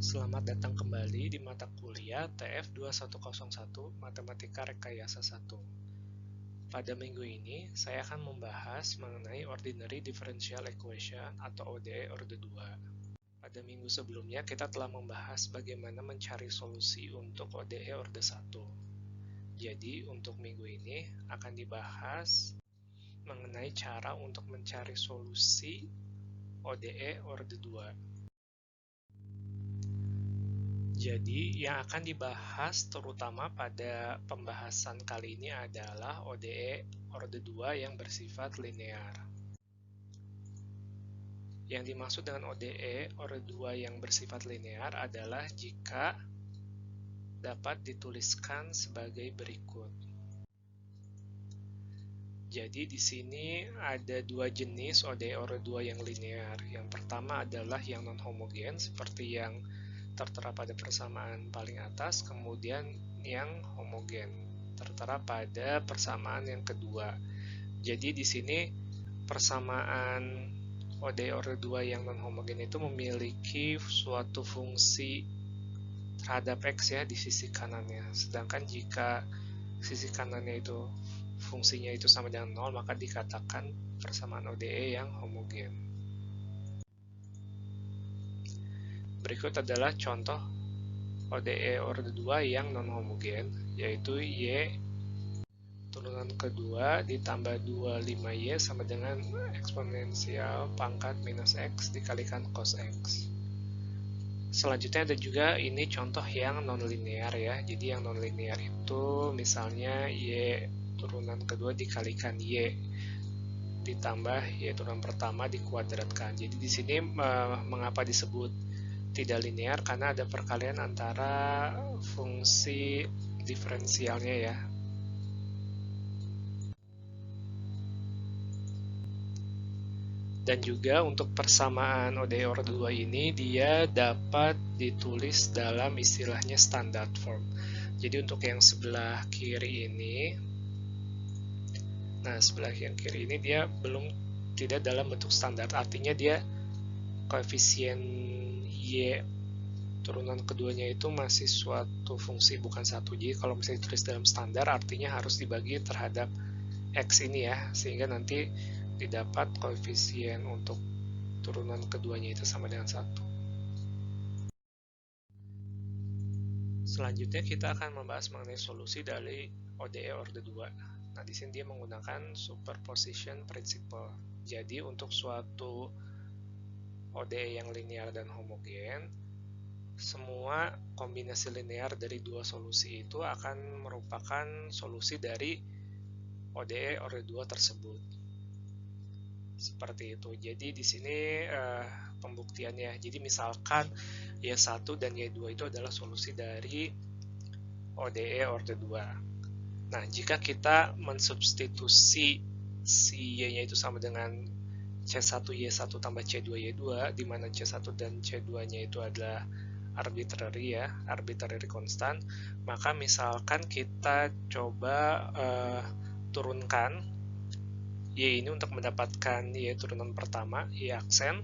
Selamat datang kembali di mata kuliah TF 2101 Matematika Rekayasa 1. Pada minggu ini, saya akan membahas mengenai Ordinary Differential Equation atau ODE orde 2. Pada minggu sebelumnya, kita telah membahas bagaimana mencari solusi untuk ODE orde 1. Jadi, untuk minggu ini akan dibahas mengenai cara untuk mencari solusi ODE orde 2. Jadi, yang akan dibahas terutama pada pembahasan kali ini adalah ODE orde 2 yang bersifat linear. Yang dimaksud dengan ODE orde 2 yang bersifat linear adalah jika dapat dituliskan sebagai berikut. Jadi di sini ada dua jenis ODE orde 2 yang linear. Yang pertama adalah yang non-homogen seperti yang tertera pada persamaan paling atas, kemudian yang homogen tertera pada persamaan yang kedua. Jadi di sini persamaan ODE orde 2 yang non-homogen itu memiliki suatu fungsi terhadap X ya di sisi kanannya. Sedangkan jika sisi kanannya itu fungsinya itu sama dengan 0, maka dikatakan persamaan ODE yang homogen. Berikut adalah contoh ODE orde 2 yang non-homogen, yaitu Y turunan kedua ditambah 25Y sama dengan eksponensial pangkat minus X dikalikan cos X. Selanjutnya ada juga ini contoh yang non-linear ya. Jadi yang non-linear itu misalnya Y turunan kedua dikalikan Y ditambah Y turunan pertama dikuadratkan. Jadi di sini mengapa disebut tidak linear? Karena ada perkalian antara fungsi diferensialnya ya. Dan juga untuk persamaan ODE orde 2 ini dia dapat ditulis dalam istilahnya standard form. Jadi untuk yang sebelah kiri ini, nah sebelah yang kiri ini dia belum tidak dalam bentuk standar, artinya dia koefisien Y turunan keduanya itu masih suatu fungsi bukan satu. Jadi kalau misalnya ditulis dalam standar artinya harus dibagi terhadap X ini ya, sehingga nanti didapat koefisien untuk turunan keduanya itu sama dengan 1. Selanjutnya kita akan membahas mengenai solusi dari ODE orde 2. Nah, di sini dia menggunakan superposition principle. Jadi untuk suatu ODE yang linear dan homogen, semua kombinasi linear dari dua solusi itu akan merupakan solusi dari ODE orde 2 tersebut. Seperti itu. Jadi di sini pembuktiannya. Jadi misalkan Y1 dan Y2 itu adalah solusi dari ODE orde 2. Nah, jika kita mensubstitusi si Y-nya itu sama dengan C1Y1 tambah C2Y2, di mana C1 dan C2-nya itu adalah arbitrary constant, maka misalkan kita coba turunkan Y ini untuk mendapatkan Y turunan pertama, Y aksen,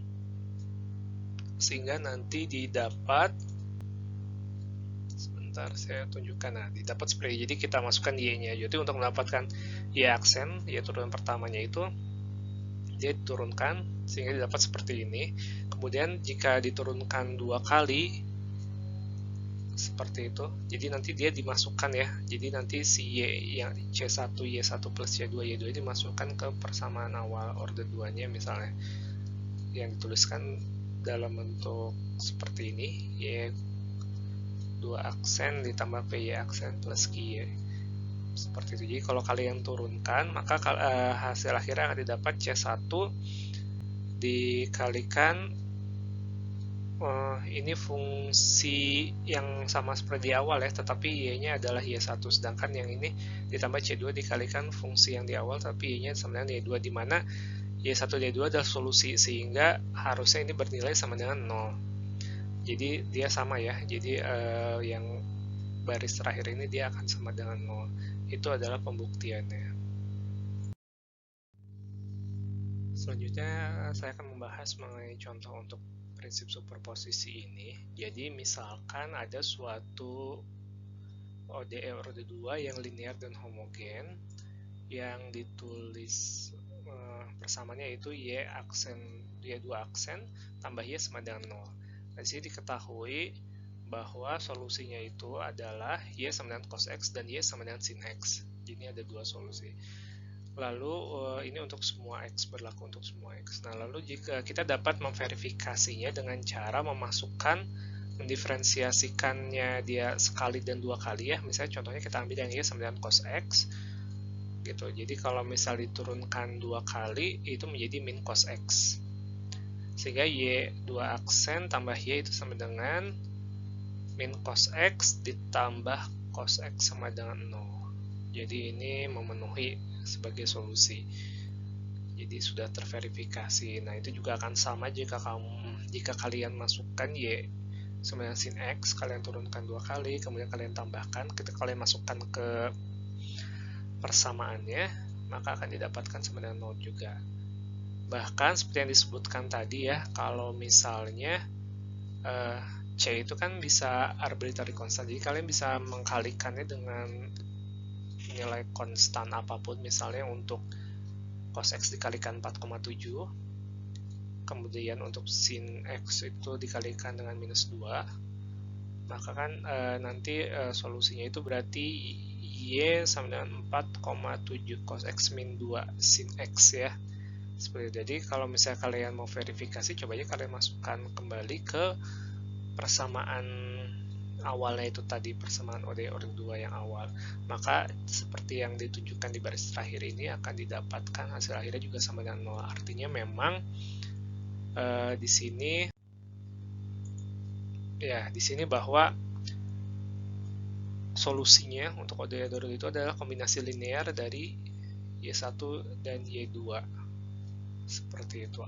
sehingga nanti didapat, sebentar saya tunjukkan, nah didapat seperti ini. Jadi kita masukkan Y-nya, jadi untuk mendapatkan Y aksen, Y turunan pertamanya itu dia diturunkan sehingga didapat seperti ini. Kemudian jika diturunkan dua kali seperti itu, jadi nanti dia dimasukkan ya. Jadi nanti si Y yang C1 Y1 plus C2 Y2 dimasukkan ke persamaan awal orde 2-nya misalnya, yang dituliskan dalam bentuk seperti ini, Y 2 aksen ditambah PY aksen plus QY. Seperti itu. Jadi kalau kalian turunkan, maka hasil akhirnya akan didapat C1 dikalikan ini fungsi yang sama seperti di awal ya, tetapi Y-nya adalah Y1, sedangkan yang ini ditambah C2 dikalikan fungsi yang di awal, tapi Y-nya sama dengan Y2, di mana Y1 dan Y2 adalah solusi, sehingga harusnya ini bernilai sama dengan 0. Jadi dia sama ya, jadi yang baris terakhir ini dia akan sama dengan 0. Itu adalah pembuktiannya. Selanjutnya saya akan membahas mengenai contoh untuk prinsip superposisi ini. Jadi misalkan ada suatu ODE orde 2 yang linear dan homogen yang ditulis persamaannya yaitu Y2 aksen tambah Y sama dengan 0. Di sini diketahui bahwa solusinya itu adalah Y sama dengan cos X dan Y sama dengan sin X. Jadi ada dua solusi. Lalu ini untuk semua X, berlaku untuk semua X. Nah, lalu jika kita dapat memverifikasinya dengan cara mendiferensiasikannya dia sekali dan dua kali ya. Misalnya contohnya kita ambil yang Y sama dengan cos X gitu. Jadi kalau misal diturunkan dua kali itu menjadi min cos X. Sehingga Y2 aksen tambah Y itu sama dengan min cos X ditambah cos X sama dengan 0. Jadi ini memenuhi sebagai solusi. Jadi sudah terverifikasi. Nah, itu juga akan sama jika kalian masukkan Y sama dengan sin X, kalian turunkan dua kali, kemudian kalian tambahkan, ketika kalian masukkan ke persamaannya, maka akan didapatkan sama dengan 0 juga. Bahkan seperti yang disebutkan tadi ya, kalau misalnya C itu kan bisa arbitrary constant, jadi kalian bisa mengkalikannya dengan nilai konstan apapun, misalnya untuk cos X dikalikan 4,7, kemudian untuk sin X itu dikalikan dengan minus 2, maka kan nanti solusinya itu berarti Y sama dengan 4,7 cos X min 2 sin X ya. Seperti itu. Jadi kalau misalnya kalian mau verifikasi, coba aja kalian masukkan kembali ke persamaan awalnya itu tadi, persamaan ODE orde 2 yang awal, maka seperti yang ditunjukkan di baris terakhir ini akan didapatkan hasil akhirnya juga sama dengan 0. Artinya memang di sini bahwa solusinya untuk ODE orde 2 itu adalah kombinasi linear dari Y1 dan Y2 seperti itu,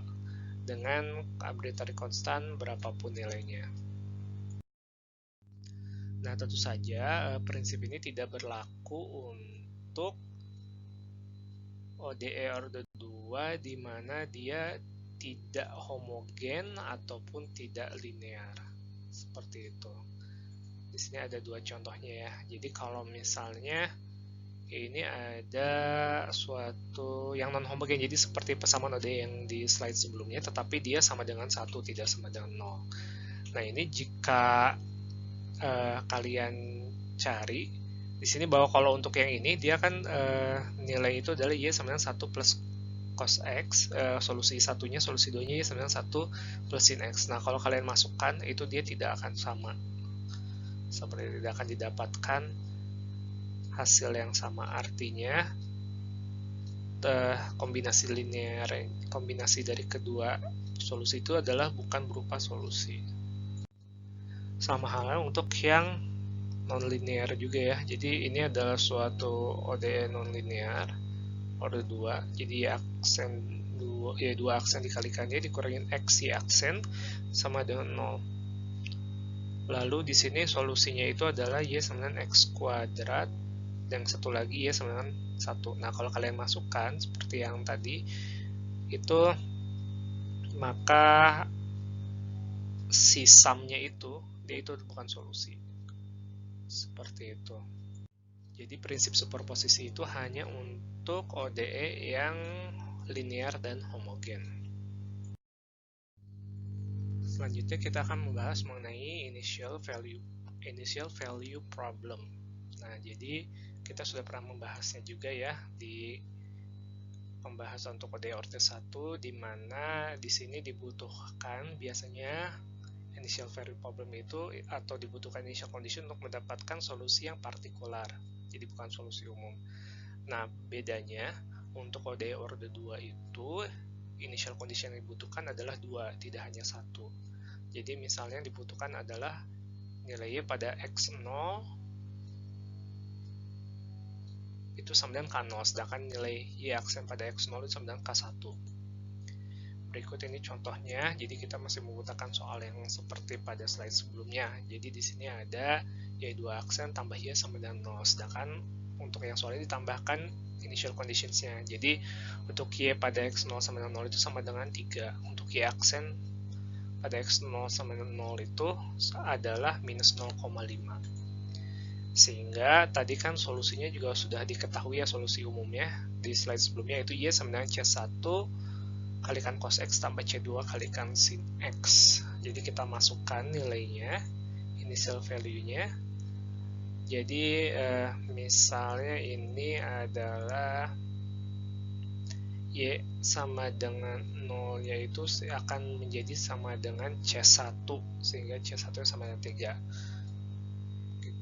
dengan arbitrary constant berapapun nilainya. Nah, tentu saja prinsip ini tidak berlaku untuk ODE orde 2 di mana dia tidak homogen ataupun tidak linear. Seperti itu. Di sini ada dua contohnya ya. Jadi kalau misalnya ini ada suatu yang non homogen, jadi seperti persamaan ODE yang di slide sebelumnya, tetapi dia sama dengan 1, tidak sama dengan 0. Nah, ini jika kalian cari di sini bahwa kalau untuk yang ini dia kan nilai itu adalah Y sama dengan 1 plus cos X, solusi satunya, solusi 2-nya Y sama dengan 1 plus sin X. Nah, kalau kalian masukkan itu dia tidak akan sama, seperti tidak akan didapatkan hasil yang sama. Artinya kombinasi linear, kombinasi dari kedua solusi itu adalah bukan berupa solusi. Sama halnya untuk yang non-linear juga ya. Jadi ini adalah suatu ODE non-linear orde 2. Jadi Y2 aksen dikalikannya dikurangin X Y aksen sama dengan 0. Lalu di sini solusinya itu adalah Y sama dengan X kuadrat dan satu lagi Y sama dengan 1. Nah, kalau kalian masukkan seperti yang tadi itu, maka si sumnya itu dia itu bukan solusi. Seperti itu. Jadi prinsip superposisi itu hanya untuk ODE yang linear dan homogen. Selanjutnya kita akan membahas mengenai initial value problem. Nah, jadi kita sudah pernah membahasnya juga ya di pembahasan untuk ODE orde 1, di mana di sini dibutuhkan biasanya initial value problem itu, atau dibutuhkan initial condition untuk mendapatkan solusi yang partikular, jadi bukan solusi umum. Nah, bedanya untuk ODE orde 2 itu initial condition yang dibutuhkan adalah 2, tidak hanya 1. Jadi misalnya yang dibutuhkan adalah nilai Y pada X0 itu sama dengan K0, sedangkan nilai Y aksen pada X0 itu sama dengan K1. Berikut ini contohnya. Jadi kita masih menggunakan soal yang seperti pada slide sebelumnya. Jadi di sini ada Y2 aksen tambah Y sama dengan 0. Sedangkan untuk yang soal ini ditambahkan initial conditions-nya. Jadi untuk Y pada X0 sama dengan 0 itu sama dengan 3. Untuk Y aksen pada X 0 sama 0 itu adalah minus 0,5. Sehingga tadi kan solusinya juga sudah diketahui ya, solusi umumnya di slide sebelumnya, yaitu Y sama dengan C1 kalikan cos X tambah C2 kalikan sin X. Jadi kita masukkan nilainya, initial value-nya. Jadi misalnya ini adalah Y sama dengan 0 yaitu akan menjadi sama dengan C1, sehingga C1 sama dengan 3.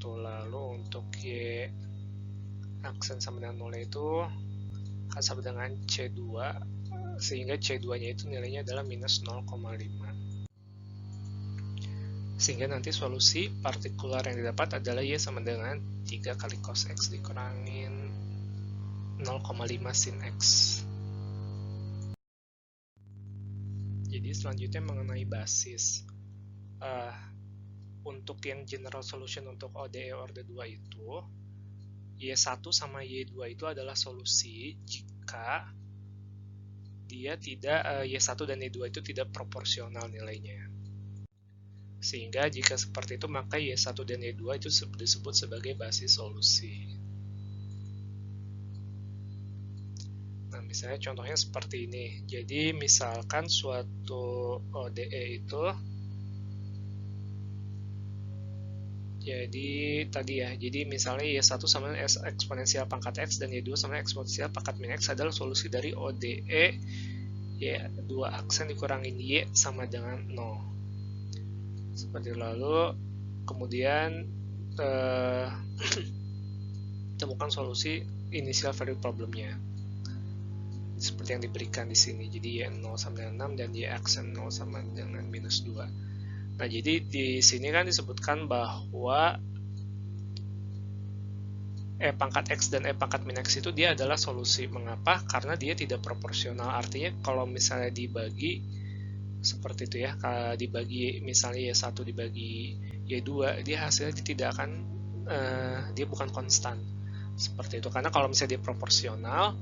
Lalu untuk Y aksen sama dengan 0 itu akan sama dengan C2, sehingga C2 nya itu nilainya adalah minus 0,5. Sehingga nanti solusi partikular yang didapat adalah Y sama dengan 3 kali cos X dikurangin 0,5 sin X. Jadi selanjutnya mengenai basis. Untuk yang general solution untuk ODE order 2 itu, Y1 sama Y2 itu adalah solusi jika dia tidak, Y1 dan Y2 itu tidak proporsional nilainya. Sehingga jika seperti itu, maka Y1 dan Y2 itu disebut sebagai basis solusi. Nah, misalnya contohnya seperti ini. Jadi misalkan suatu ODE itu, jadi tadi ya, jadi misalnya Y1 sama eksponensial pangkat X dan Y2 sama eksponensial pangkat min X adalah solusi dari ODE Y2 aksen dikurangin Y sama dengan 0. Seperti lalu, kemudian temukan solusi initial value problemnya. Seperti yang diberikan di sini. Jadi Y0 sama dengan 6 dan Y aksen 0 sama dengan minus 2. Nah, jadi di sini kan disebutkan bahwa E pangkat X dan E pangkat min X itu dia adalah solusi. Mengapa? Karena dia tidak proporsional. Artinya kalau misalnya dibagi seperti itu ya, dibagi misalnya Y1 dibagi Y2, dia hasilnya tidak akan, dia bukan konstan. Seperti itu. Karena kalau misalnya dia proporsional,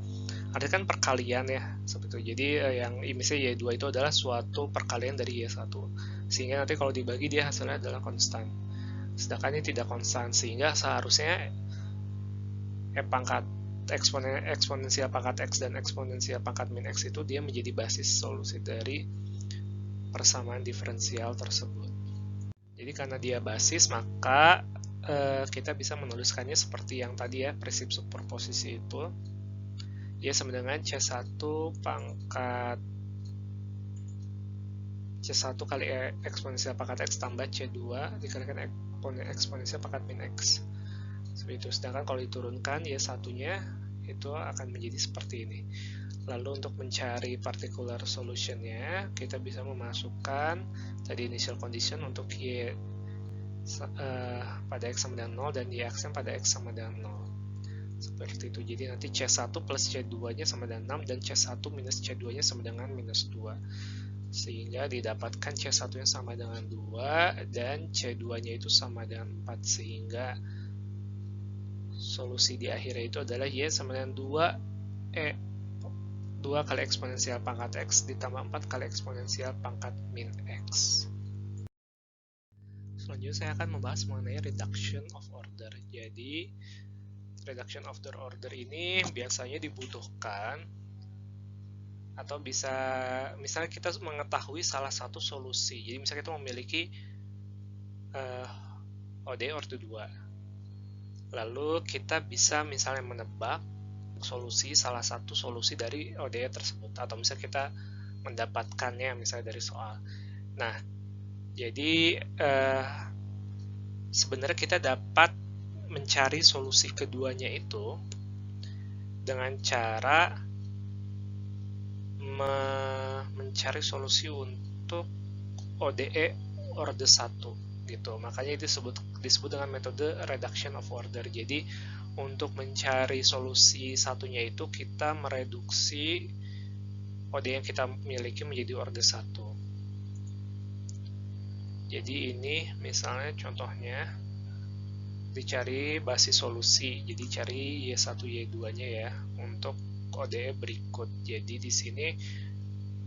artinya kan perkalian ya, seperti itu. Jadi yang misalnya Y2 itu adalah suatu perkalian dari Y1. Sehingga nanti kalau dibagi dia hasilnya adalah konstan. Sedangkan ini tidak konstan, sehingga seharusnya E pangkat eksponensial pangkat X dan eksponensial pangkat min X itu dia menjadi basis solusi dari persamaan diferensial tersebut. Jadi karena dia basis, maka kita bisa menuliskannya seperti yang tadi ya, prinsip superposisi itu. Y sama dengan C1 pangkat C1 kali eksponensial pangkat X tambah C2 dikalikan eksponensial pangkat min X. Seperti itu. Sedangkan kalau diturunkan Y1-nya itu akan menjadi seperti ini. Lalu untuk mencari particular solution-nya, kita bisa memasukkan tadi initial condition untuk Y pada X sama dengan 0 dan Y aksen pada X sama dengan 0. Seperti itu. Jadi nanti C1 plus C2-nya sama dengan 6 dan C1 minus C2-nya sama dengan minus 2. Sehingga didapatkan C1-nya sama dengan 2 dan C2-nya itu sama dengan 4. Sehingga solusi di akhirnya itu adalah Y sama dengan 2 kali eksponensial pangkat X ditambah 4 kali eksponensial pangkat min X. Selanjutnya saya akan membahas mengenai reduction of order. Jadi reduction of the order ini biasanya dibutuhkan atau bisa, misalnya kita mengetahui salah satu solusi. Jadi misalnya kita memiliki ODE order 2. Lalu kita bisa misalnya menebak solusi, salah satu solusi dari ODE tersebut, atau misalnya kita mendapatkannya misalnya dari soal. Nah, jadi sebenarnya kita dapat mencari solusi keduanya itu dengan cara mencari solusi untuk ODE order 1 gitu. Makanya itu disebut dengan metode reduction of order. Jadi untuk mencari solusi satunya itu kita mereduksi ODE yang kita miliki menjadi order 1. Jadi ini misalnya contohnya dicari basis solusi. Jadi cari Y1 Y2-nya ya untuk ODE berikut. Jadi di sini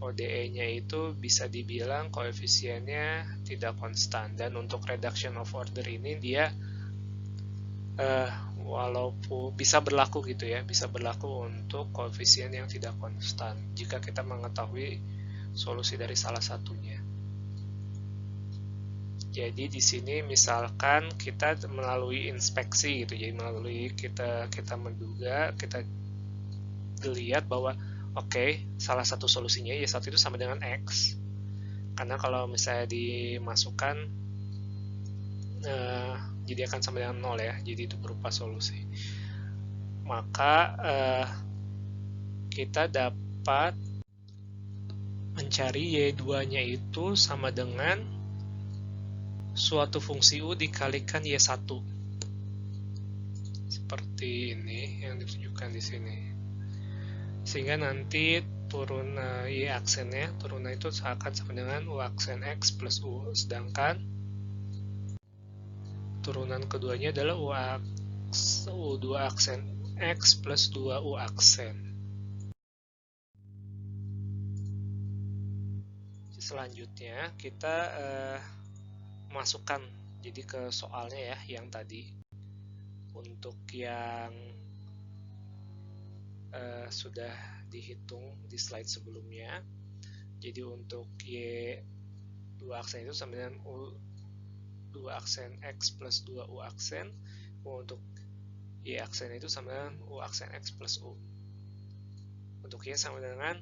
ODE-nya itu bisa dibilang koefisiennya tidak konstan, dan untuk reduction of order ini dia walaupun bisa berlaku gitu ya, bisa berlaku untuk koefisien yang tidak konstan jika kita mengetahui solusi dari salah satunya. Jadi di sini misalkan kita melalui inspeksi gitu, jadi melalui kita menduga, kita lihat bahwa oke, salah satu solusinya Y1 itu sama dengan X. Karena kalau misalnya dimasukkan jadi akan sama dengan 0 ya, jadi itu berupa solusi. Maka kita dapat mencari Y2-nya itu sama dengan suatu fungsi U dikalikan Y1. Seperti ini yang ditunjukkan di sini. Sehingga nanti turun Y aksennya, turunan itu akan sama dengan U aksen X plus U. Sedangkan turunan keduanya adalah U2 aksen X plus 2U aksen. Selanjutnya kita masukkan jadi ke soalnya ya, yang tadi untuk yang sudah dihitung di slide sebelumnya. Jadi untuk Y2 aksen itu sama dengan U2 aksen X plus 2U aksen. Untuk Y aksen itu sama dengan U aksen X plus U. Untuk Y sama dengan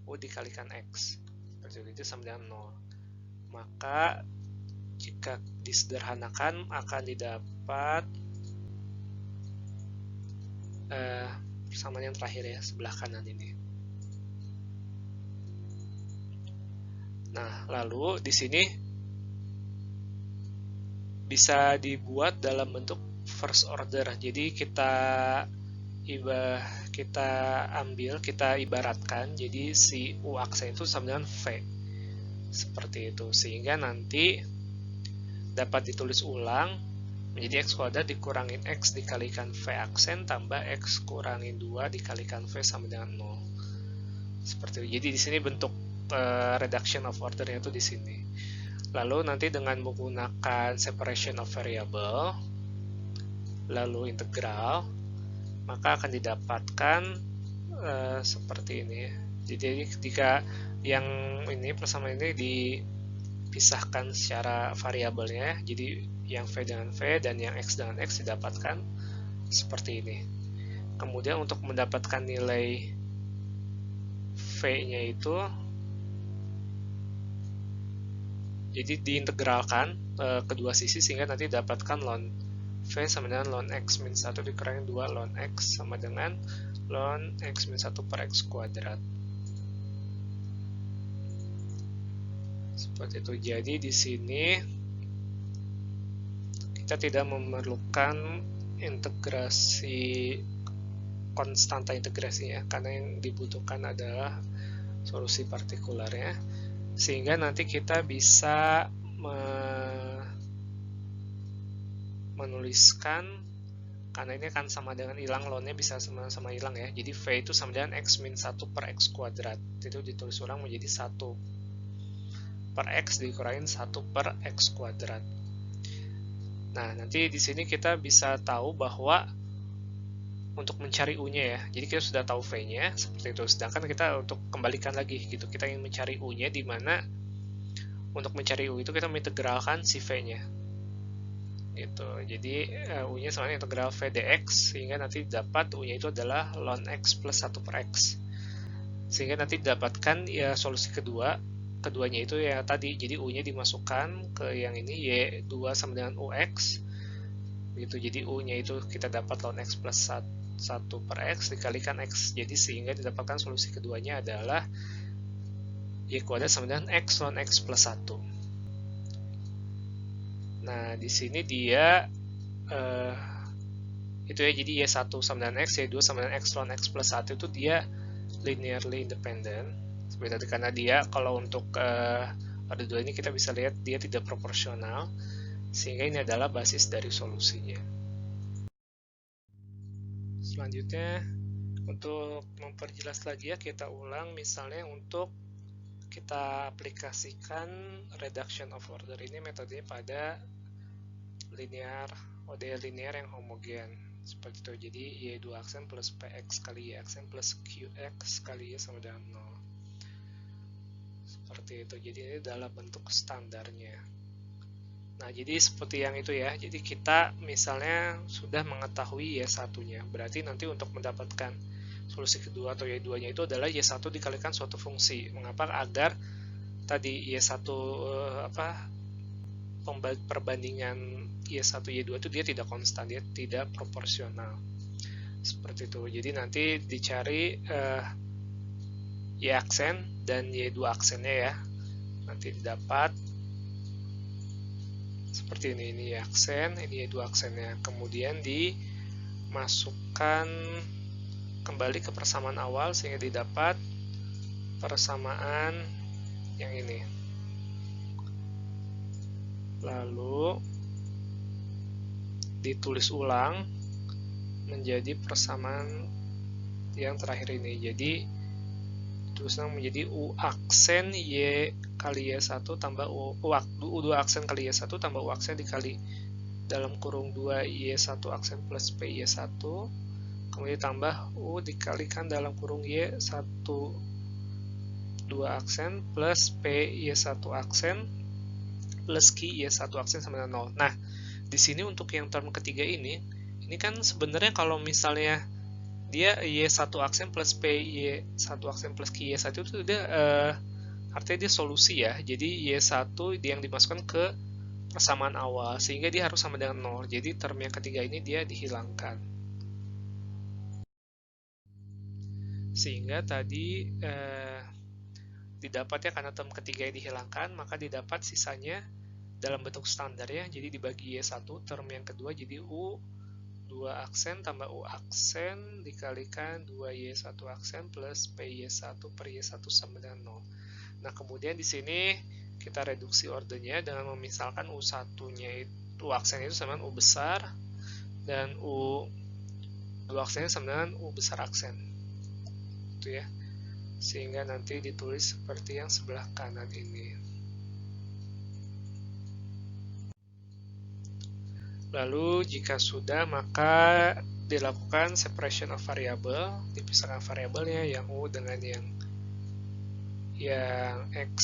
U dikalikan X. Seperti itu sama dengan 0. Maka jika disederhanakan akan didapat persamaan yang terakhir ya, sebelah kanan ini. Nah, lalu di sini bisa dibuat dalam bentuk first order. Jadi kita ibaratkan jadi si U aksen itu sama dengan V. Seperti itu. Sehingga nanti dapat ditulis ulang menjadi X kuadrat dikurangin X dikalikan V aksen tambah X kurangin 2 dikalikan V sama dengan 0. Seperti itu. Jadi di sini bentuk reduction of order-nya itu di sini. Lalu nanti dengan menggunakan separation of variable lalu integral, maka akan didapatkan seperti ini. Jadi ketika yang ini persamaan ini dipisahkan secara variabelnya, jadi yang V dengan V dan yang X dengan X didapatkan seperti ini. Kemudian untuk mendapatkan nilai V-nya itu jadi diintegralkan kedua sisi sehingga nanti dapatkan ln V sama dengan ln X min 1 dikurangi 2 ln X sama dengan ln X min 1 per X kuadrat. Seperti itu. Jadi di sini kita tidak memerlukan integrasi konstanta integrasinya, karena yang dibutuhkan adalah solusi partikularnya, sehingga nanti kita bisa menuliskan, karena ini akan sama dengan hilang, ln-nya bisa sama-sama hilang ya, jadi V itu sama dengan X min 1 per X kuadrat, itu ditulis ulang menjadi 1 per X dikurangin 1 per X kuadrat. Nah, nanti di sini kita bisa tahu bahwa untuk mencari U-nya ya, jadi kita sudah tahu V-nya seperti itu. Sedangkan kita untuk kembalikan lagi gitu, kita ingin mencari U-nya, di mana untuk mencari U itu kita mengintegralkan si V-nya. Gitu. Jadi U-nya sama integral V dx, sehingga nanti dapat U-nya itu adalah ln X plus 1 per X. Sehingga nanti didapatkan ya solusi keduanya itu ya tadi, jadi U-nya dimasukkan ke yang ini, Y2 sama dengan UX gitu, jadi U-nya itu kita dapat ln X plus 1 per X dikalikan X, jadi sehingga didapatkan solusi keduanya adalah Y kuadrat sama dengan X ln X plus 1. Nah, di sini dia itu ya, jadi Y1 sama dengan X, Y2 sama dengan X ln X plus 1 itu dia linearly independent. Seperti tadi, karena dia kalau untuk order 2 ini kita bisa lihat dia tidak proporsional, sehingga ini adalah basis dari solusinya. Selanjutnya Untuk memperjelas lagi ya, kita ulang misalnya untuk kita aplikasikan reduction of order ini metodenya pada linear ODE linear yang homogen seperti itu. Jadi Y2 aksen plus PX kali Y aksen plus QX kali Y sama dengan 0 seperti itu. Jadi ini dalam bentuk standarnya. Nah, jadi seperti yang itu ya. Jadi kita misalnya sudah mengetahui Y1-nya. Berarti nanti untuk mendapatkan solusi kedua atau Y2-nya itu adalah Y1 dikalikan suatu fungsi. Mengapa? Agar tadi Y1 perbandingan Y1 Y2 itu dia tidak konstan, dia tidak proporsional. Seperti itu. Jadi nanti dicari Y aksen dan Y2 aksennya ya. Nanti didapat seperti ini Y aksen, ini Y2 aksennya. Kemudian dimasukkan kembali ke persamaan awal sehingga didapat persamaan yang ini. Lalu ditulis ulang menjadi persamaan yang terakhir ini. Jadi ditulis ulang menjadi U aksen Y kali Y1 tambah U2 aksen kali Y1 tambah U aksen dikali dalam kurung 2 Y1 aksen plus P Y1, kemudian tambah U dikalikan dalam kurung Y1 2 aksen plus P Y1 aksen plus Q Y1 aksen sama dengan 0. Nah, di sini untuk yang term ketiga ini kan sebenarnya kalau misalnya dia Y1 aksen plus P Y1 aksen plus Q Y1 itu dia artinya dia solusi ya. Jadi Y1 yang dimasukkan ke persamaan awal sehingga dia harus sama dengan 0. Jadi term yang ketiga ini dia dihilangkan. Sehingga tadi didapat ya, karena term ketiga yang dihilangkan, maka didapat sisanya dalam bentuk standar ya. Jadi dibagi Y1, term yang kedua jadi U 2 aksen tambah U aksen dikalikan 2Y1 aksen plus PY1 per Y1 sama dengan 0. Nah, kemudian di sini kita reduksi ordernya dengan memisalkan U1-nya itu U aksen itu sama dengan U besar dan U2 aksennya sama dengan U besar aksen. Itu ya. Sehingga nanti ditulis seperti yang sebelah kanan ini. Lalu jika sudah, maka dilakukan separation of variable, dipisahkan variabelnya yang U dengan yang X,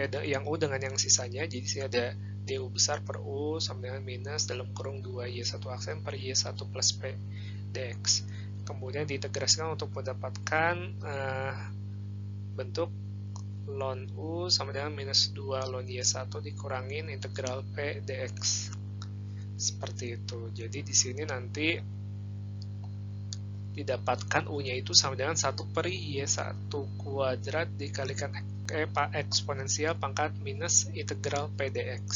yang U dengan yang sisanya. Jadi sini ada DU besar per U sama dengan minus dalam kurung 2Y1 aksen per Y1 plus P dx. Kemudian diintegrasikan untuk mendapatkan bentuk ln U sama dengan minus 2 ln Y1 dikurangin integral P dx. Seperti itu. Jadi di sini nanti didapatkan U-nya itu sama dengan 1 per Y1 kuadrat dikalikan eksponensial pangkat minus integral P dx.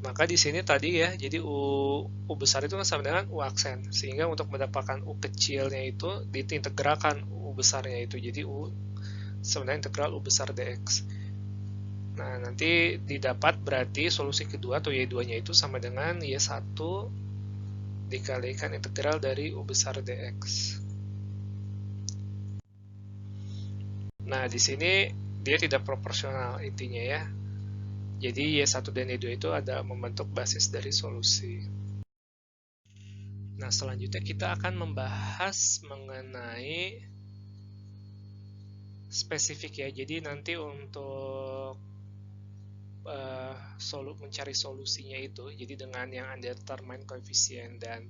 Maka di sini tadi ya, jadi U besar itu sama dengan U aksen. Sehingga untuk mendapatkan U kecilnya itu diintegralkan U besarnya itu. Jadi U sama dengan integral U besar dx. Nah, nanti didapat berarti solusi kedua atau Y2-nya itu sama dengan Y1 dikalikan integral dari U besar dx. Nah, di sini dia tidak proporsional intinya ya. Jadi Y1 dan Y2 itu ada membentuk basis dari solusi. Nah, selanjutnya kita akan membahas mengenai spesifik ya. Jadi nanti untuk mencari solusinya itu, jadi dengan yang undetermined coefficient dan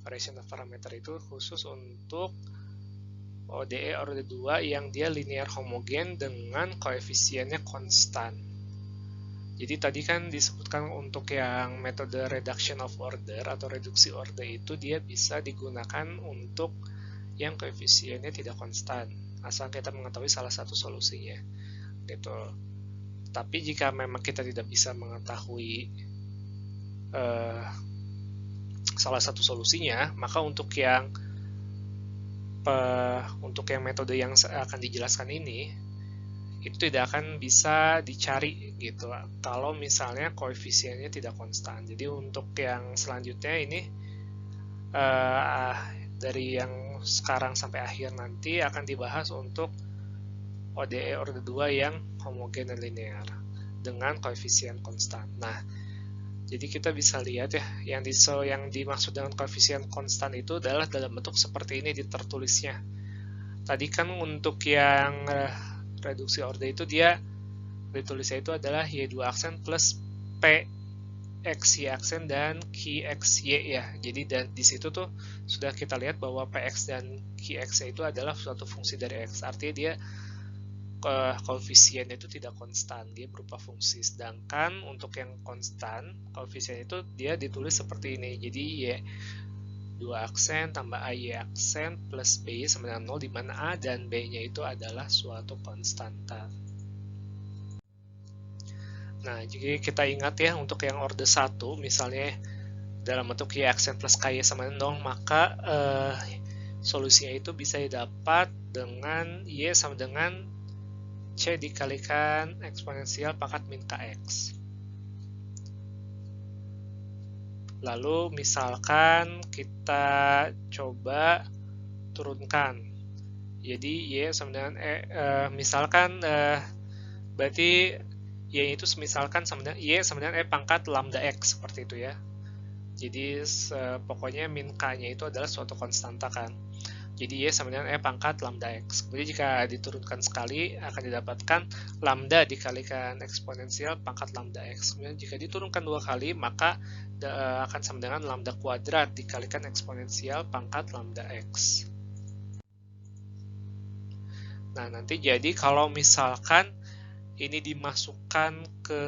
variation of parameter itu khusus untuk ODE order 2 yang dia linear homogen dengan koefisiennya konstan. Jadi tadi kan disebutkan untuk yang metode reduction of order atau reduksi order itu dia bisa digunakan untuk yang koefisiennya tidak konstan, asal kita mengetahui salah satu solusinya. Gitu. Tapi jika memang kita tidak bisa mengetahui salah satu solusinya, maka untuk yang metode yang akan dijelaskan ini itu tidak akan bisa dicari gitu kalau misalnya koefisiennya tidak konstan. Jadi untuk yang selanjutnya ini dari yang sekarang sampai akhir nanti akan dibahas untuk ODE order 2 yang homogen dan linear dengan koefisien konstan. Nah, jadi kita bisa lihat ya, yang dimaksud dengan koefisien konstan itu adalah dalam bentuk seperti ini di tertulisnya. Tadi kan untuk yang reduksi order itu dia ditulisnya itu adalah Y2 aksen plus P X Y aksen dan QXY ya. Jadi di situ tuh sudah kita lihat bahwa PX dan QXY itu adalah suatu fungsi dari X. Artinya dia koefisien itu tidak konstan, dia berupa fungsi. Sedangkan untuk yang konstan, koefisien itu dia ditulis seperti ini. Jadi Y 2 aksen tambah AY aksen plus BY sama dengan 0, di mana A dan B-nya itu adalah suatu konstanta. Nah, jadi kita ingat ya, untuk yang order 1, misalnya dalam bentuk Y aksen plus KY sama dengan 0, maka solusinya itu bisa didapat dengan Y sama dengan C dikalikan eksponensial pangkat min KX. Lalu misalkan kita coba turunkan, jadi Y sama dengan misalkan berarti Y itu misalkan sama dengan Y sama dengan pangkat lambda X, seperti itu ya. Jadi pokoknya min K-nya itu adalah suatu konstanta kan. Jadi Y sama dengan pangkat lambda X. Kemudian jika diturunkan sekali akan didapatkan lambda dikalikan eksponensial pangkat lambda X. Kemudian jika diturunkan 2 kali maka akan sama dengan lambda kuadrat dikalikan eksponensial pangkat lambda X. Nah, nanti jadi kalau misalkan ini dimasukkan ke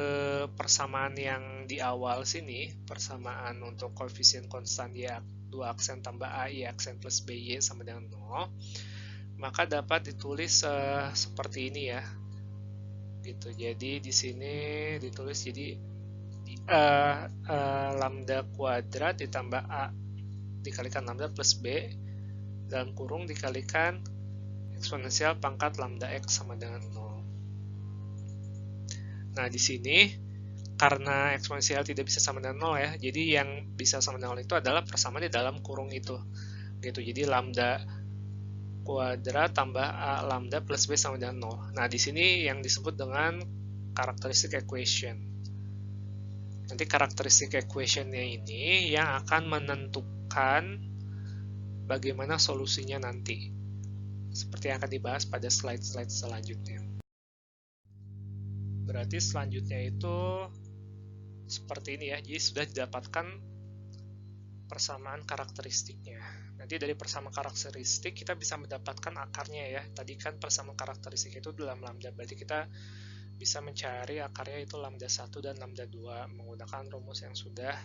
persamaan yang di awal sini, persamaan untuk koefisien konstan Y 2 aksen tambah AY aksen plus BY sama dengan 0, maka dapat ditulis seperti ini ya. Gitu. Jadi di sini ditulis jadi lambda kuadrat ditambah A dikalikan lambda plus B dalam kurung dikalikan eksponensial pangkat lambda X sama dengan 0. Nah, di sini karena eksponensial tidak bisa sama dengan 0 ya, jadi yang bisa sama dengan 0 itu adalah persamaan di dalam kurung itu. Gitu. Jadi lambda kuadrat tambah A lambda plus B sama dengan 0. Nah, di sini yang disebut dengan characteristic equation. Nanti characteristic equation-nya ini yang akan menentukan bagaimana solusinya nanti. Seperti yang akan dibahas pada slide-slide selanjutnya. Berarti selanjutnya itu seperti ini ya. Jadi sudah didapatkan persamaan karakteristiknya. Nanti dari persamaan karakteristik kita bisa mendapatkan akarnya ya. Tadi kan persamaan karakteristik itu dalam lambda. Berarti kita bisa mencari akarnya itu lambda 1 dan lambda 2 menggunakan rumus yang sudah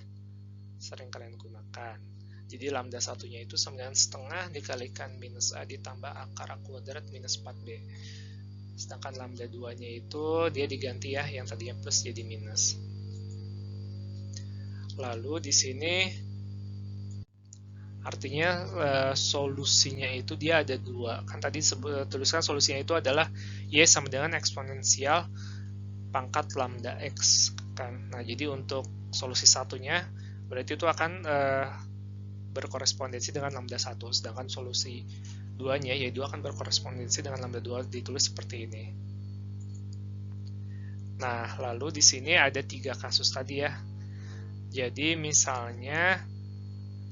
sering kalian gunakan. Jadi lambda 1-nya itu sama dengan setengah dikalikan minus A ditambah akar A kuadrat minus 4B. Sedangkan lambda 2-nya itu dia diganti ya, yang tadinya plus jadi minus. Lalu di sini artinya solusinya itu dia ada 2. Kan tadi tuliskan solusinya itu adalah Y sama dengan eksponensial pangkat lambda X kan. Nah, jadi untuk solusi satunya berarti itu akan berkorespondensi dengan lambda 1, sedangkan solusi 2-nya Y2 akan berkorespondensi dengan lambda 2 ditulis seperti ini. Nah, lalu di sini ada 3 kasus tadi ya. Jadi misalnya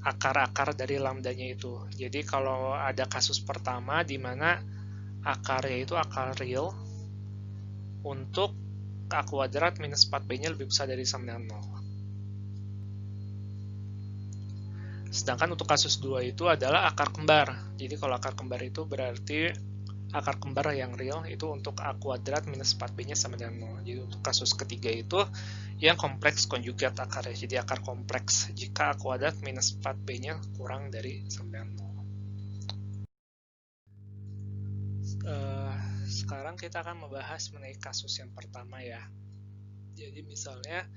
akar-akar dari lambdanya itu. Jadi kalau ada kasus pertama di mana akarnya itu akar real untuk A kuadrat minus 4B-nya lebih besar dari sama dengan 0. Sedangkan untuk kasus 2 itu adalah akar kembar. Jadi kalau akar kembar itu berarti akar kembar yang real itu untuk A kuadrat minus 4B-nya sama dengan 0. Jadi untuk kasus ketiga itu yang kompleks konjugat akarnya. Jadi akar kompleks jika A kuadrat minus 4B-nya kurang dari sama dengan 0. Sekarang kita akan membahas mengenai kasus yang pertama ya. Jadi misalnya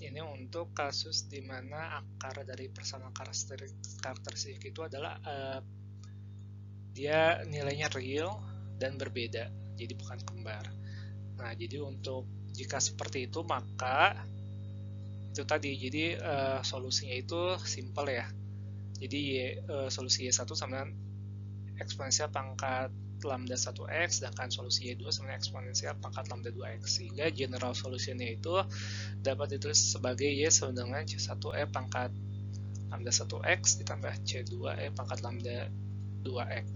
ini untuk kasus di mana akar dari persamaan karakteristik itu adalah dia nilainya real dan berbeda. jadi bukan kembar. Nah, jadi untuk jika seperti itu, maka itu tadi, jadi solusinya itu simple ya. Jadi solusi Y1 sama dengan eksponensial pangkat lambda 1x, sedangkan solusi Y2 sama dengan eksponensial pangkat lambda 2x. Sehingga general solutionnya itu dapat ditulis sebagai Y sama dengan C1E pangkat lambda 1x ditambah C2E pangkat lambda 2x.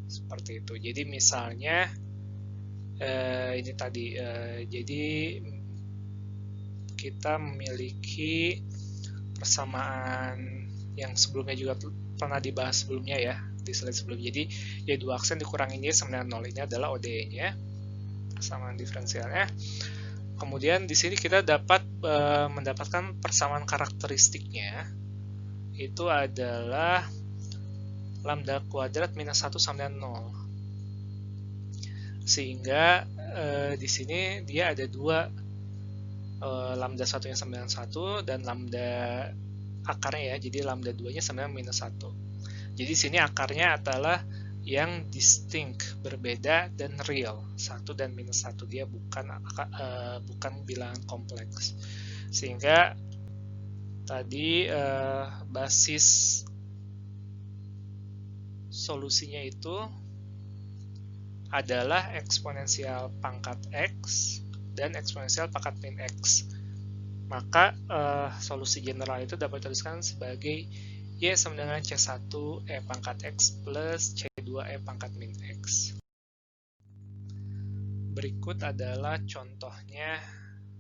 Seperti itu. Jadi misalnya ini tadi, jadi kita memiliki persamaan yang sebelumnya juga pernah dibahas sebelumnya ya, di slide sebelumnya. Jadi Y2 aksen dikurangin Y sama dengan 0, ini adalah ODE-nya, persamaan diferensialnya. Kemudian di sini kita dapat mendapatkan persamaan karakteristiknya, itu adalah lambda kuadrat minus 1 sama dengan 0. Sehingga di sini dia ada dua, lambda 1-nya sama dengan 1 dan lambda akarnya ya, jadi lambda 2-nya sama dengan minus 1. Jadi sini akarnya adalah yang distinct, berbeda dan real, 1 dan minus 1, dia bukan bilangan kompleks. Sehingga tadi basis solusinya itu adalah eksponensial pangkat x dan eksponensial pangkat min x. Maka solusi general itu dapat dituliskan sebagai Y sama dengan C1E pangkat x plus C2E pangkat min x. Berikut adalah contohnya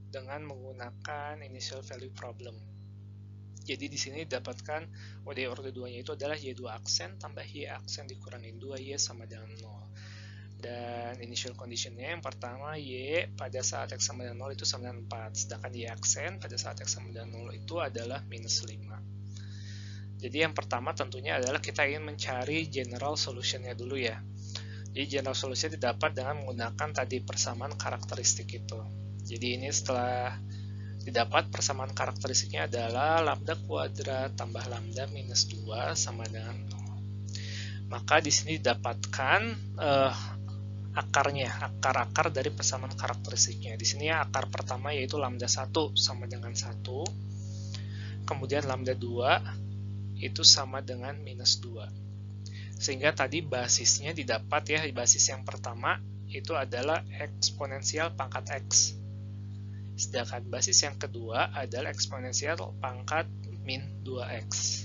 dengan menggunakan initial value problem. Jadi di sini didapatkan ODE order 2-nya itu adalah Y2 aksen tambah Y aksen dikurangin 2Y sama dengan 0. Dan initial condition-nya yang pertama Y pada saat X sama dengan 0 itu sama dengan 4, sedangkan Y aksen pada saat X sama dengan 0 itu adalah minus 5. Jadi yang pertama tentunya adalah kita ingin mencari general solution-nya dulu ya. Jadi general solution didapat dengan menggunakan tadi persamaan karakteristik itu. Jadi ini setelah didapat persamaan karakteristiknya adalah lambda kuadrat tambah lambda minus 2 sama dengan 0. Maka di sini didapatkan akarnya, akar-akar dari persamaan karakteristiknya. Di sini akar pertama yaitu lambda 1 sama dengan 1. Kemudian lambda 2 itu sama dengan minus 2. Sehingga tadi basisnya didapat ya, basis yang pertama itu adalah eksponensial pangkat x. Sedangkan basis yang kedua adalah eksponensial pangkat min 2x.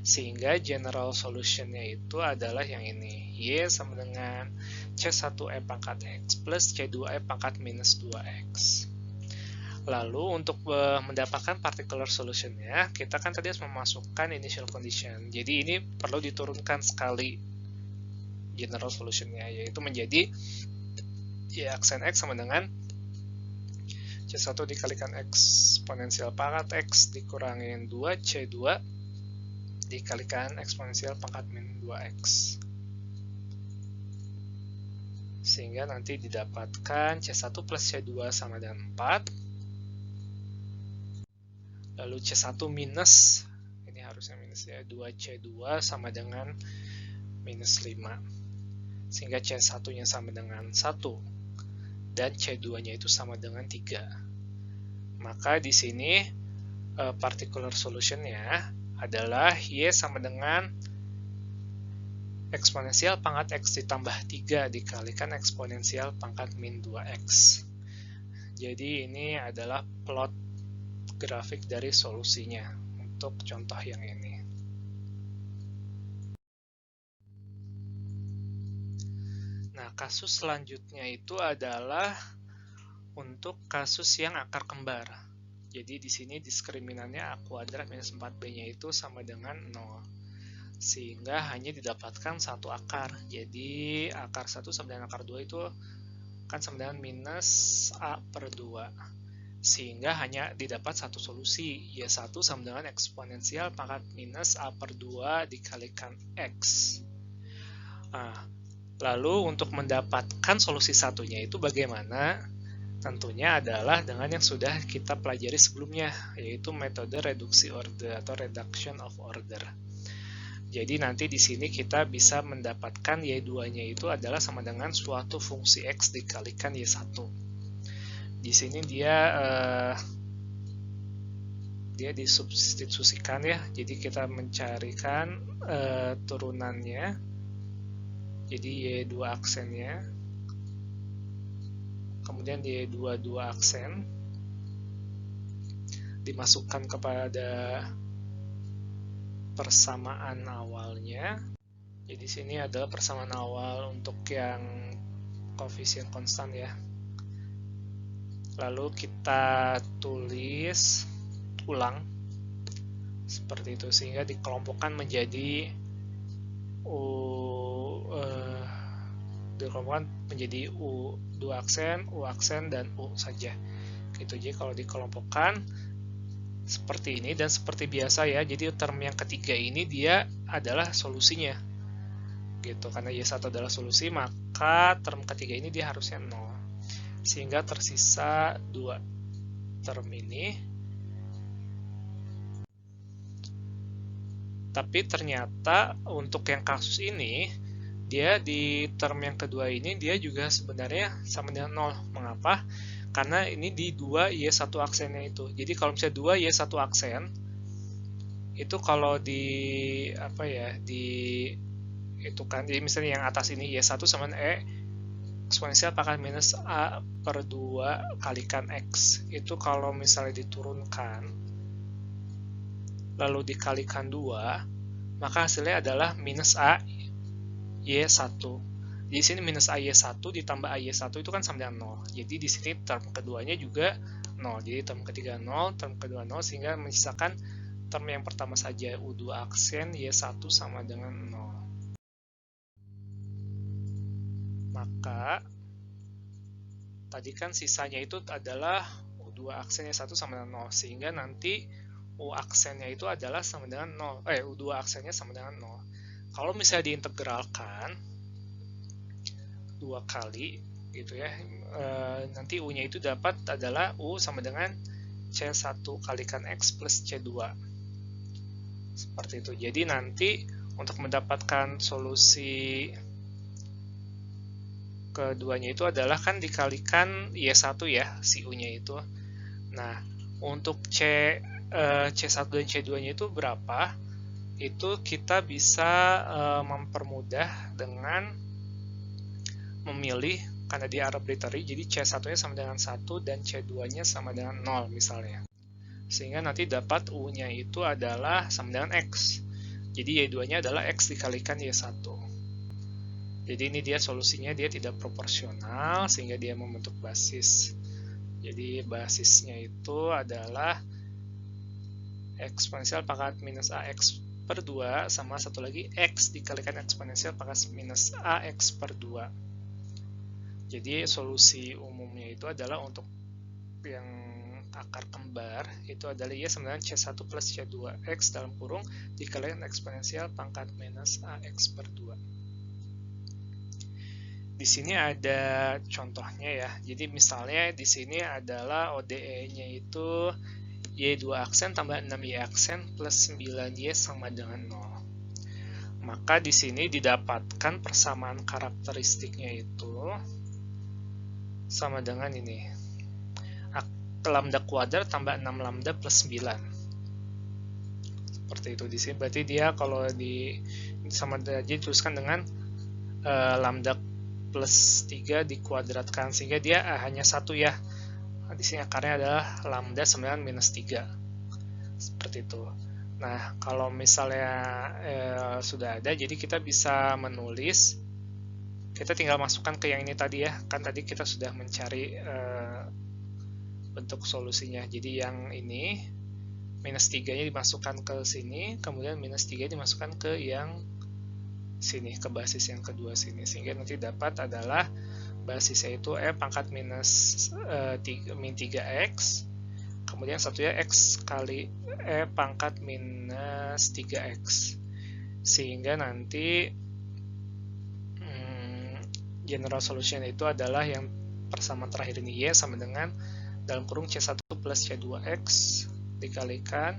Sehingga general solution-nya itu adalah yang ini. Y sama dengan C1E pangkat x plus C2E pangkat minus 2x. Lalu untuk mendapatkan particular solution-nya, kita kan tadi harus memasukkan initial condition. Jadi ini perlu diturunkan sekali general solution-nya, yaitu menjadi Y aksen x sama dengan C1 dikalikan eksponensial pangkat x dikurangin 2C2 dikalikan eksponensial pangkat min 2x. Sehingga nanti didapatkan C1 plus C2 sama dengan 4. Lalu C1 minus, ini harusnya minus ya, 2C2 sama dengan minus 5. Sehingga C1-nya sama dengan 1. Dan C2-nya itu sama dengan 3. Maka di sini particular solution-nya adalah Y sama dengan eksponensial pangkat x ditambah 3 dikalikan eksponensial pangkat min 2x. Jadi ini adalah plot grafik dari solusinya untuk contoh yang ini. Nah, kasus selanjutnya itu adalah untuk kasus yang akar kembar. Jadi di sini diskriminannya A kuadrat minus 4B-nya itu sama dengan 0. Sehingga hanya didapatkan satu akar. Jadi akar 1 sama dengan akar 2 itu kan sama dengan minus A per 2. Sehingga hanya didapat satu solusi, Y1 sama dengan eksponensial pangkat minus A per 2 dikalikan X. Nah, lalu untuk mendapatkan solusi satunya itu bagaimana? Tentunya adalah dengan yang sudah kita pelajari sebelumnya, yaitu metode reduksi order atau reduction of order. Jadi nanti di sini kita bisa mendapatkan Y2-nya itu adalah sama dengan suatu fungsi X dikalikan Y1. Di sini dia disubstitusikan ya. Jadi kita mencarikan turunannya. Jadi Y2 aksennya. Kemudian Y2 dua aksen dimasukkan kepada persamaan awalnya. Jadi sini adalah persamaan awal untuk yang koefisien konstan ya. Lalu kita tulis ulang seperti itu sehingga dikelompokkan menjadi U dua aksen, U aksen, dan U saja. Gitu. Jadi kalau dikelompokkan seperti ini dan seperti biasa ya. Jadi term yang ketiga ini dia adalah solusinya. Gitu. Karena Y1 adalah solusi, maka term ketiga ini dia harusnya 0. Sehingga tersisa 2 term ini. Tapi ternyata untuk yang kasus ini, dia di term yang kedua ini dia juga sebenarnya sama dengan 0. Mengapa? Karena ini di 2 Y1 aksennya itu. Jadi kalau misalnya 2 Y1 aksen, itu kalau di itu kan, jadi misalnya yang atas ini Y1 sama E eksponensial pangkat minus A per 2 kalikan X. Itu kalau misalnya diturunkan, lalu dikalikan 2, maka hasilnya adalah minus A Y1. Di sini minus AY1 ditambah AY1 itu kan sama dengan 0. Jadi di sini term keduanya juga 0. Jadi term ketiga 0, term kedua 0, sehingga menyisakan term yang pertama saja U2 aksen Y1 sama dengan 0. Maka tadi kan sisanya itu adalah U2 aksen Y1 sama dengan 0, sehingga nanti U aksennya itu adalah sama dengan 0. U2 aksennya sama dengan 0. Kalau misalnya diintegralkan 2 kali gitu ya, nanti U-nya itu dapat adalah U sama dengan C1 kalikan X plus C2 seperti itu. Jadi nanti untuk mendapatkan solusi keduanya itu adalah kan dikalikan Y1 ya, si U-nya itu. Nah, untuk C1 dan C2-nya itu berapa? Itu kita bisa mempermudah dengan memilih, karena dia arbitrary, jadi C1-nya sama dengan 1 dan C2-nya sama dengan 0 misalnya. Sehingga nanti dapat U-nya itu adalah sama dengan X. Jadi Y2-nya adalah X dikalikan Y1. Jadi ini dia solusinya, dia tidak proporsional sehingga dia membentuk basis. Jadi basisnya itu adalah eksponensial pangkat minus AX per 2 sama satu lagi X dikalikan eksponensial pangkat minus AX per 2. Jadi solusi umumnya itu adalah untuk yang akar kembar itu adalah Y sama dengan C1 plus C2X dalam kurung dikalikan eksponensial pangkat minus AX per 2. Di sini ada contohnya ya. Jadi misalnya di sini adalah ODE-nya itu Y2 aksen tambah 6Y aksen plus 9Y sama dengan 0. Maka di sini didapatkan persamaan karakteristiknya itu sama dengan ini, lambda kuadrat tambah 6 lambda plus 9 seperti itu. Di sini berarti dia kalau di sama aja dituliskan dengan lambda plus 3 dikuadratkan sehingga dia hanya 1 ya. Di sini akarnya adalah lambda 9 minus 3 seperti itu. Nah, kalau misalnya sudah ada, jadi kita bisa menulis, kita tinggal masukkan ke yang ini tadi ya, kan tadi kita sudah mencari bentuk solusinya. Jadi yang ini minus 3 nya dimasukkan ke sini, kemudian minus 3 dimasukkan ke yang sini, ke basis yang kedua sini, sehingga nanti dapat adalah basisnya itu E pangkat minus min 3X, kemudian satunya X kali E pangkat minus 3X, sehingga nanti general solution itu adalah yang persamaan terakhir ini Y sama dengan dalam kurung C1 plus C2X dikalikan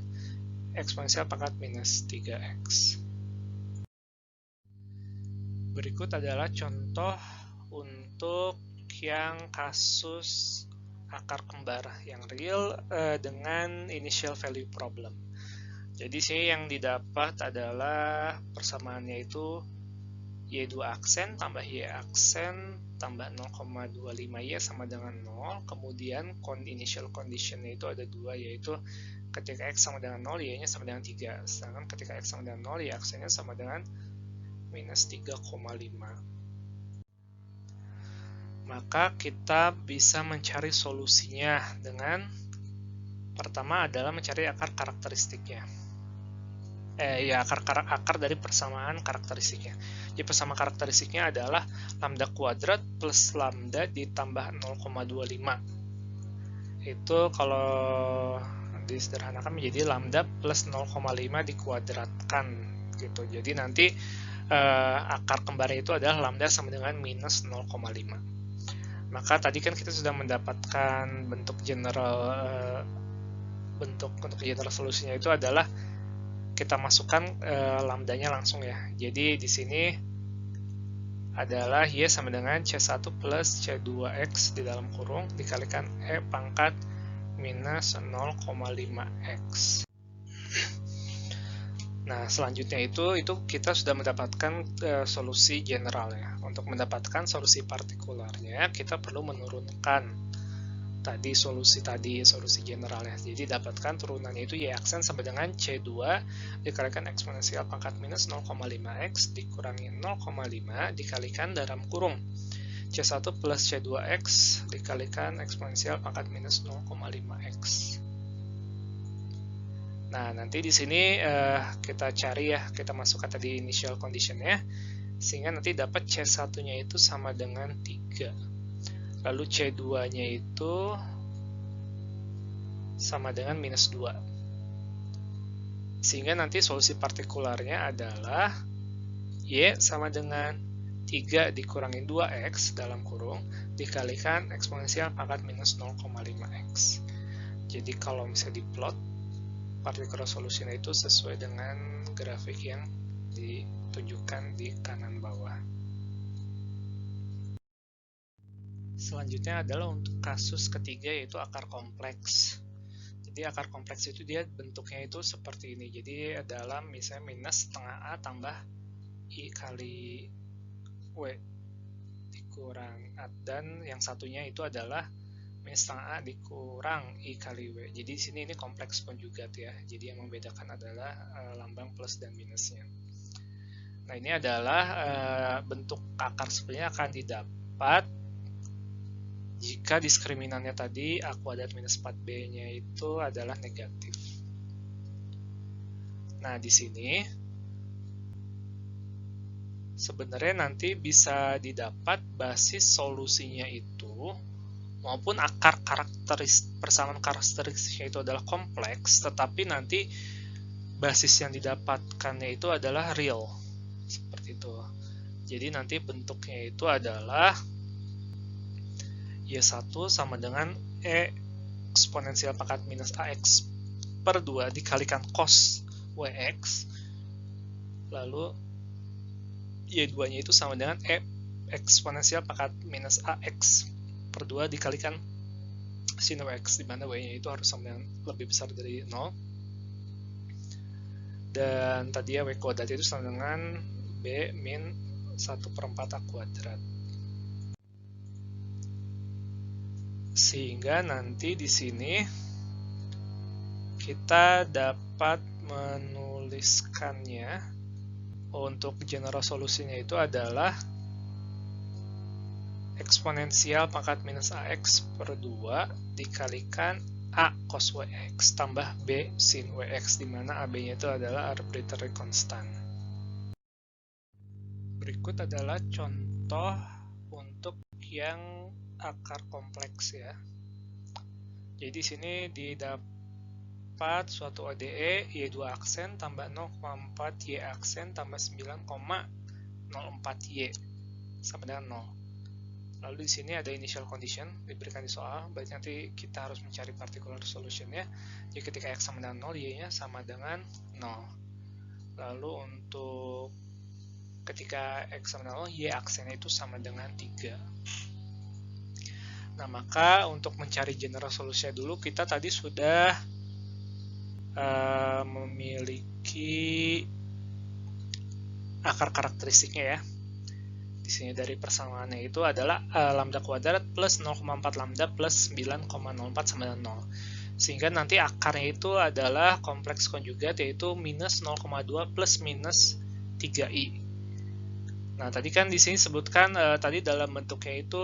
eksponensial pangkat minus 3X. Berikut adalah contoh untuk yang kasus akar kembar yang real dengan initial value problem. Jadi sini yang didapat adalah persamaannya itu Y2 aksen tambah Y aksen tambah 0,25Y sama dengan 0. Kemudian initial conditionnya itu ada 2, yaitu ketika X sama dengan 0, Y-nya sama dengan 3. Sedangkan ketika X sama dengan 0, Y aksennya sama dengan minus 3,5. Maka kita bisa mencari solusinya dengan pertama adalah mencari akar karakteristiknya. Akar dari persamaan karakteristiknya. Jadi persamaan karakteristiknya adalah lambda kuadrat plus lambda ditambah 0,25. Itu kalau disederhanakan menjadi lambda plus 0,5 dikuadratkan gitu. Jadi nanti akar kembarnya itu adalah lambda sama dengan minus 0,5. Maka tadi kan kita sudah mendapatkan bentuk general solusinya itu adalah kita masukkan lambdanya langsung ya. Jadi di sini adalah Y sama dengan C1 plus C2X di dalam kurung dikalikan E pangkat minus 0,5X. Nah, selanjutnya itu kita sudah mendapatkan solusi general ya. Untuk mendapatkan solusi partikularnya, kita perlu menurunkan solusi generalnya. Jadi dapatkan turunannya itu Y aksen sama dengan C2 dikalikan eksponensial pangkat minus 0,5X dikurangi 0,5 dikalikan dalam kurung C1 plus C2X dikalikan eksponensial pangkat minus 0,5X. Nah, nanti di sini kita cari ya, kita masukkan tadi initial condition-nya, sehingga nanti dapat C1-nya itu sama dengan 3. Lalu C2-nya itu sama dengan minus 2. Sehingga nanti solusi partikularnya adalah Y sama dengan 3 dikurangi 2X dalam kurung, dikalikan eksponensial pangkat minus 0,5X. Jadi kalau misalnya diplot, particular solution itu sesuai dengan grafik yang ditunjukkan di kanan bawah. Selanjutnya adalah untuk kasus ketiga, yaitu akar kompleks. Jadi akar kompleks itu dia bentuknya itu seperti ini. Jadi adalah misalnya minus setengah A tambah I kali W dikurang A, dan yang satunya itu adalah minus setengah A dikurang I kali W. Jadi di sini ini kompleks konjugat ya. Jadi yang membedakan adalah lambang plus dan minusnya. Nah, ini adalah bentuk akar sebenarnya akan didapat jika diskriminannya tadi A kuadrat minus 4B-nya itu adalah negatif. Nah, di sini sebenarnya nanti bisa didapat basis solusinya itu maupun akar persamaan karakteristiknya itu adalah kompleks, tetapi nanti basis yang didapatkannya itu adalah real, seperti itu. Jadi nanti bentuknya itu adalah Y1 sama dengan E eksponensial pangkat minus AX per 2 dikalikan cos WX, lalu Y2-nya itu sama dengan E eksponensial pangkat minus AX per 2 dikalikan sin WX, di mana W-nya itu harus sama dengan lebih besar dari 0. Dan tadi ya W kuadrat itu sama dengan B min 1/4 A kuadrat. Sehingga nanti di sini kita dapat menuliskannya untuk general solusinya itu adalah eksponensial pangkat minus AX per 2 dikalikan A cos WX tambah B sin WX, di mana AB-nya itu adalah arbitrary constant. Berikut adalah contoh untuk yang akar kompleks ya. Jadi sini didapat suatu ODE Y2 aksen tambah 0,4 Y aksen tambah 9,04 Y sama dengan 0. Lalu di sini ada initial condition diberikan di soal, berarti nanti kita harus mencari particular solution-nya. Jadi ketika X sama dengan 0, Y-nya sama dengan 0. Lalu untuk ketika X sama dengan 0, Y aksennya itu sama dengan 3. Nah, maka untuk mencari general solusinya dulu, kita tadi sudah memiliki akar karakteristiknya ya. Di sini dari persamaannya itu adalah lambda kuadrat plus 0,4 lambda plus 9,04 sama dengan 0. Sehingga nanti akarnya itu adalah kompleks konjugat, yaitu minus 0,2 plus minus 3i. Nah, tadi kan di sini sebutkan tadi dalam bentuknya itu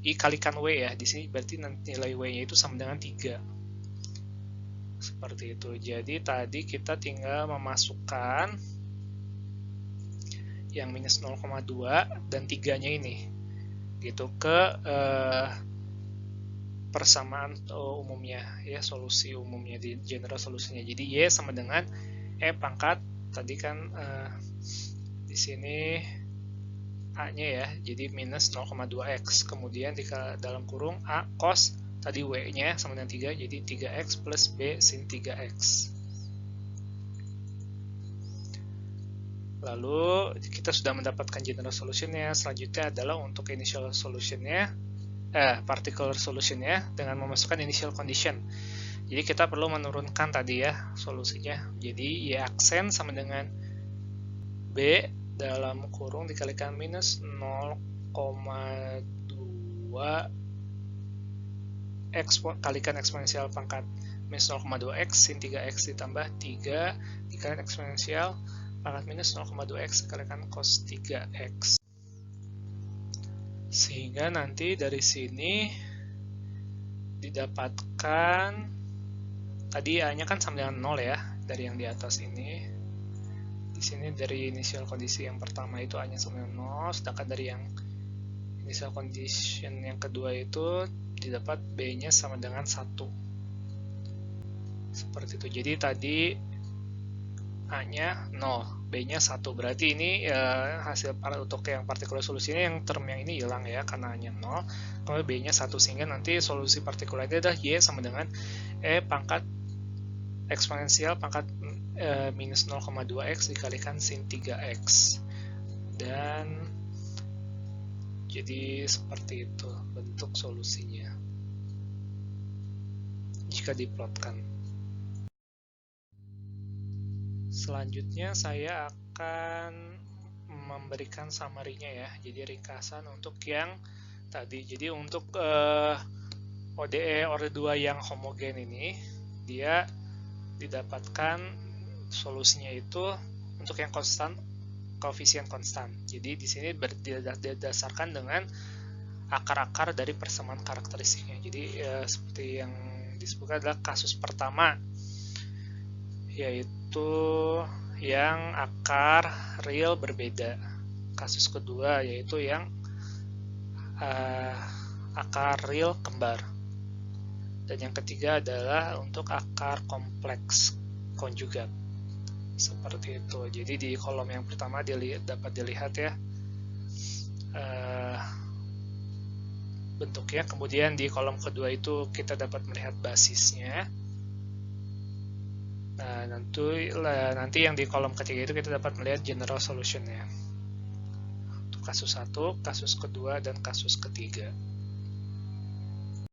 i kalikan w ya. Di sini berarti nanti nilai w-nya itu sama dengan 3. Seperti itu. Jadi tadi kita tinggal memasukkan yang minus 0,2 dan 3-nya ini gitu ke persamaan umumnya ya, solusi umumnya di general solusinya. Jadi Y sama dengan E pangkat tadi kan di sini A-nya ya, jadi minus 0,2x, kemudian di dalam kurung A cos tadi W-nya sama dengan 3, jadi 3x plus B sin 3x. Lalu kita sudah mendapatkan general solutionnya. Selanjutnya adalah untuk initial solutionnya, particular solutionnya dengan memasukkan initial condition. Jadi kita perlu menurunkan tadi ya solusinya. Jadi Y aksen sama dengan B dalam kurung dikalikan minus 0,2 X kalikan eksponensial pangkat minus 0,2x sin 3x ditambah 3 dikalikan eksponensial pangkat minus 0,2x dikalikan cos 3x. Sehingga nanti dari sini didapatkan tadi A-nya kan sama dengan 0 ya, dari yang di atas ini. Di sini dari initial kondisi yang pertama itu A-nya sama dengan 0, sedangkan dari yang initial condition yang kedua itu didapat B-nya sama dengan 1. Seperti itu. Jadi tadi A-nya 0, B-nya 1. Berarti ini hasil untuk yang partikular solusinya yang term yang ini hilang ya, karena A-nya 0, kemudian B-nya 1, sehingga nanti solusi partikularnya adalah Y sama dengan E pangkat eksponensial pangkat minus 0,2x dikalikan sin 3x. Dan jadi seperti itu bentuk solusinya jika diplotkan. Selanjutnya saya akan memberikan summary-nya ya, jadi ringkasan untuk yang tadi. Jadi untuk ODE orde 2 yang homogen ini, dia didapatkan solusinya itu untuk yang konstan, koefisien konstan. Jadi di sini berdasarkan dengan akar-akar dari persamaan karakteristiknya. Jadi seperti yang disebutkan adalah kasus pertama, yaitu yang akar real berbeda. Kasus kedua yaitu yang akar real kembar. Dan yang ketiga adalah untuk akar kompleks konjugat. Seperti itu. Jadi di kolom yang pertama dapat dilihat ya bentuknya. Kemudian di kolom kedua itu kita dapat melihat basisnya. Nah, nanti yang di kolom ketiga itu kita dapat melihat general solutionnya. Untuk kasus 1, kasus kedua, dan kasus ketiga.